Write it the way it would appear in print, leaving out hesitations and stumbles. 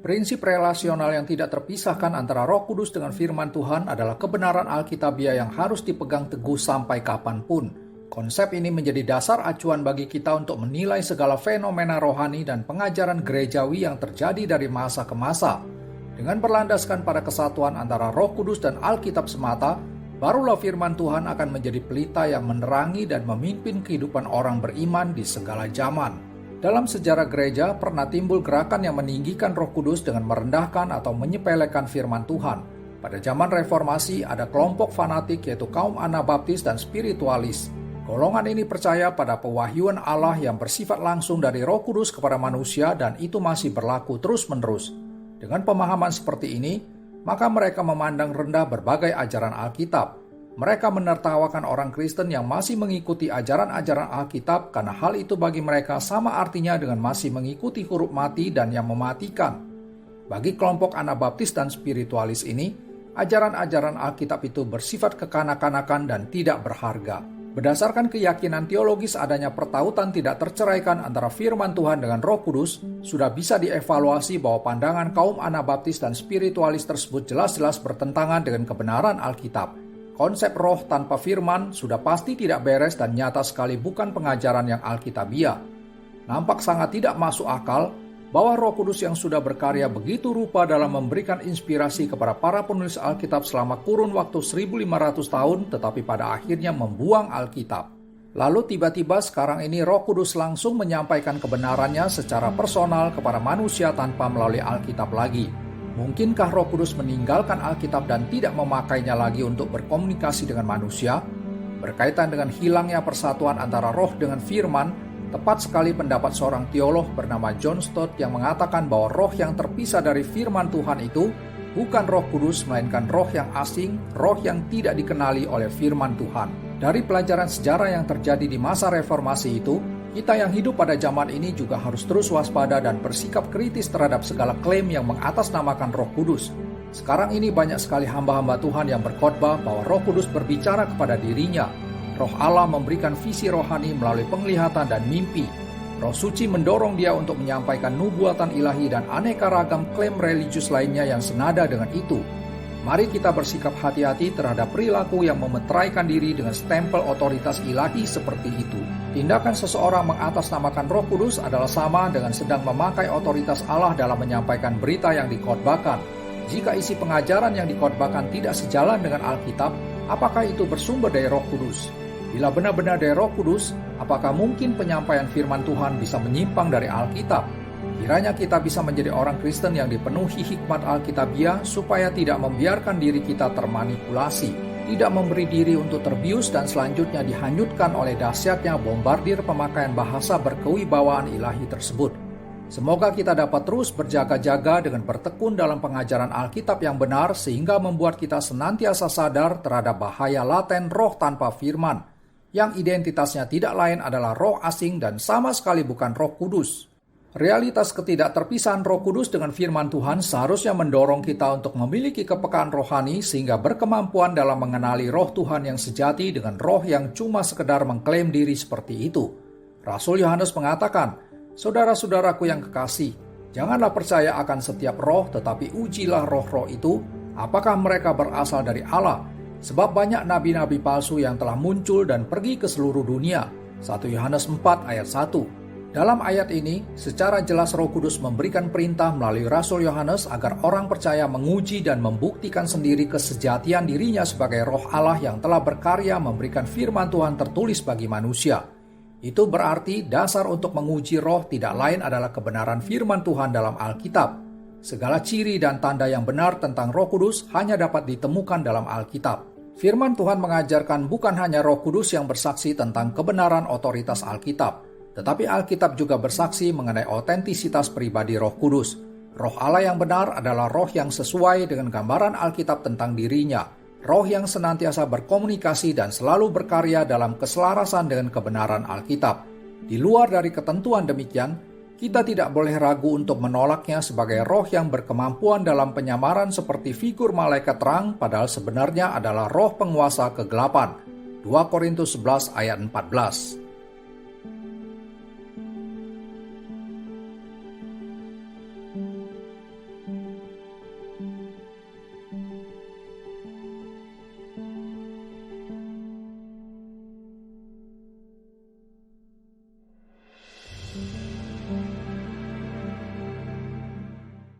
Prinsip relasional yang tidak terpisahkan antara Roh Kudus dengan firman Tuhan adalah kebenaran Alkitabiah yang harus dipegang teguh sampai kapanpun. Konsep ini menjadi dasar acuan bagi kita untuk menilai segala fenomena rohani dan pengajaran gerejawi yang terjadi dari masa ke masa. Dengan berlandaskan pada kesatuan antara Roh Kudus dan Alkitab semata, barulah firman Tuhan akan menjadi pelita yang menerangi dan memimpin kehidupan orang beriman di segala zaman. Dalam sejarah gereja pernah timbul gerakan yang meninggikan Roh Kudus dengan merendahkan atau menyepelekan firman Tuhan. Pada zaman reformasi ada kelompok fanatik yaitu kaum Anabaptis dan spiritualis. Golongan ini percaya pada pewahyuan Allah yang bersifat langsung dari Roh Kudus kepada manusia dan itu masih berlaku terus-menerus. Dengan pemahaman seperti ini, maka mereka memandang rendah berbagai ajaran Alkitab. Mereka menertawakan orang Kristen yang masih mengikuti ajaran-ajaran Alkitab karena hal itu bagi mereka sama artinya dengan masih mengikuti huruf mati dan yang mematikan. Bagi kelompok Anabaptis dan spiritualis ini, ajaran-ajaran Alkitab itu bersifat kekanak-kanakan dan tidak berharga. Berdasarkan keyakinan teologis adanya pertautan tidak terceraikan antara firman Tuhan dengan Roh Kudus, sudah bisa dievaluasi bahwa pandangan kaum Anabaptis dan spiritualis tersebut jelas-jelas bertentangan dengan kebenaran Alkitab. Konsep roh tanpa firman sudah pasti tidak beres dan nyata sekali bukan pengajaran yang Alkitabiah. Nampak sangat tidak masuk akal bahwa Roh Kudus yang sudah berkarya begitu rupa dalam memberikan inspirasi kepada para penulis Alkitab selama kurun waktu 1500 tahun tetapi pada akhirnya membuang Alkitab. Lalu tiba-tiba sekarang ini Roh Kudus langsung menyampaikan kebenarannya secara personal kepada manusia tanpa melalui Alkitab lagi. Mungkinkah Roh Kudus meninggalkan Alkitab dan tidak memakainya lagi untuk berkomunikasi dengan manusia? Berkaitan dengan hilangnya persatuan antara roh dengan firman, tepat sekali pendapat seorang teolog bernama John Stott yang mengatakan bahwa roh yang terpisah dari firman Tuhan itu bukan Roh Kudus, melainkan roh yang asing, roh yang tidak dikenali oleh firman Tuhan. Dari pelajaran sejarah yang terjadi di masa reformasi itu, kita yang hidup pada zaman ini juga harus terus waspada dan bersikap kritis terhadap segala klaim yang mengatasnamakan Roh Kudus. Sekarang ini banyak sekali hamba-hamba Tuhan yang berkhotbah bahwa Roh Kudus berbicara kepada dirinya. Roh Allah memberikan visi rohani melalui penglihatan dan mimpi. Roh Suci mendorong dia untuk menyampaikan nubuatan ilahi dan aneka ragam klaim religius lainnya yang senada dengan itu. Mari kita bersikap hati-hati terhadap perilaku yang memeteraikan diri dengan stempel otoritas ilahi seperti itu. Tindakan seseorang mengatasnamakan Roh Kudus adalah sama dengan sedang memakai otoritas Allah dalam menyampaikan berita yang dikhotbahkan. Jika isi pengajaran yang dikhotbahkan tidak sejalan dengan Alkitab, apakah itu bersumber dari Roh Kudus? Bila benar-benar dari Roh Kudus, apakah mungkin penyampaian firman Tuhan bisa menyimpang dari Alkitab? Kiranya kita bisa menjadi orang Kristen yang dipenuhi hikmat Alkitabiah supaya tidak membiarkan diri kita termanipulasi, tidak memberi diri untuk terbius dan selanjutnya dihanyutkan oleh dahsyatnya bombardir pemakaian bahasa berkewibawaan ilahi tersebut. Semoga kita dapat terus berjaga-jaga dengan bertekun dalam pengajaran Alkitab yang benar sehingga membuat kita senantiasa sadar terhadap bahaya laten roh tanpa firman, yang identitasnya tidak lain adalah roh asing dan sama sekali bukan Roh Kudus. Realitas ketidakterpisahan Roh Kudus dengan firman Tuhan seharusnya mendorong kita untuk memiliki kepekaan rohani sehingga berkemampuan dalam mengenali roh Tuhan yang sejati dengan roh yang cuma sekedar mengklaim diri seperti itu. Rasul Yohanes mengatakan, "Saudara-saudaraku yang kekasih, janganlah percaya akan setiap roh, tetapi ujilah roh-roh itu, apakah mereka berasal dari Allah. Sebab banyak nabi-nabi palsu yang telah muncul dan pergi ke seluruh dunia." 1 Yohanes 4 ayat 1. Dalam ayat ini, secara jelas Roh Kudus memberikan perintah melalui Rasul Yohanes agar orang percaya menguji dan membuktikan sendiri kesejatian dirinya sebagai roh Allah yang telah berkarya memberikan firman Tuhan tertulis bagi manusia. Itu berarti dasar untuk menguji roh tidak lain adalah kebenaran firman Tuhan dalam Alkitab. Segala ciri dan tanda yang benar tentang Roh Kudus hanya dapat ditemukan dalam Alkitab. Firman Tuhan mengajarkan bukan hanya Roh Kudus yang bersaksi tentang kebenaran otoritas Alkitab, tetapi Alkitab juga bersaksi mengenai otentisitas pribadi Roh Kudus. Roh Allah yang benar adalah roh yang sesuai dengan gambaran Alkitab tentang dirinya. Roh yang senantiasa berkomunikasi dan selalu berkarya dalam keselarasan dengan kebenaran Alkitab. Di luar dari ketentuan demikian, kita tidak boleh ragu untuk menolaknya sebagai roh yang berkemampuan dalam penyamaran seperti figur malaikat terang, padahal sebenarnya adalah roh penguasa kegelapan. 2 Korintus 11 ayat 14.